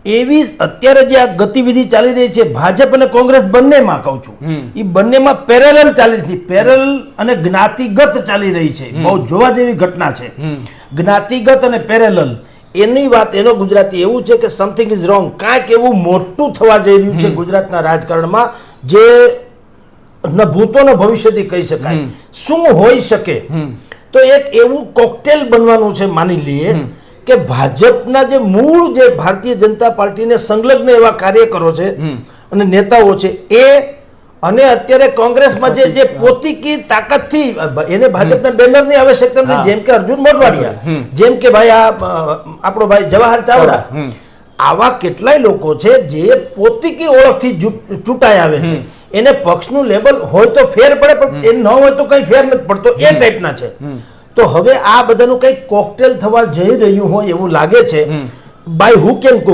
એવી અત્યારે જે આ ગતિવિધિ ચાલી રહી છે ભાજપ અને કોંગ્રેસ બંનેમાં કહું છું એ બંનેમાં પેરેલલ ચાલી રહી છે, પેરેલલ અને જ્ઞાતિગત ચાલી રહી છે. બહુ જોવા જેવી ઘટના છે. જ્ઞાતિગત અને પેરેલલ એની વાત, એનો ગુજરાતી એવું છે કે સમથિંગ ઇઝ રોંગ. કાંઈક એવું મોટું થવા જઈ રહ્યું છે ગુજરાતના રાજકારણમાં જે ન ભૂતો ન ભવિષ્યથી કહી શકાય. શું હોઈ શકે? તો એક એવું કોકટેલ બનવાનું છે. માની લઈએ કે ભાજપના જે મૂળ જે ભારતીય જનતા પાર્ટીને સંલગ્ન એવા કાર્યકરો છે અને નેતાઓ છે એ, અને અત્યારે કોંગ્રેસમાં જે પોતીકી તાકાતથી એને ભાજપના બેનરની આવશ્યકતા નથી. જેમ કે અર્જુન મોઢવાડિયા, જેમ કે ભાઈ આપણો ભાઈ જવાહર ચાવડા, આવા કેટલાય લોકો છે જે પોતીકી ઓળખથી ચૂંટાઈ આવે છે. એને પક્ષનું લેબલ હોય તો ફેર પડે, પણ એ ન હોય તો કઈ ફેર નથી પડતો, એ ટાઈપના છે. તો હવે આ બધાનું કઈ કોકટેલ થવા જઈ રહ્યું હોય એવું લાગે છે. By who can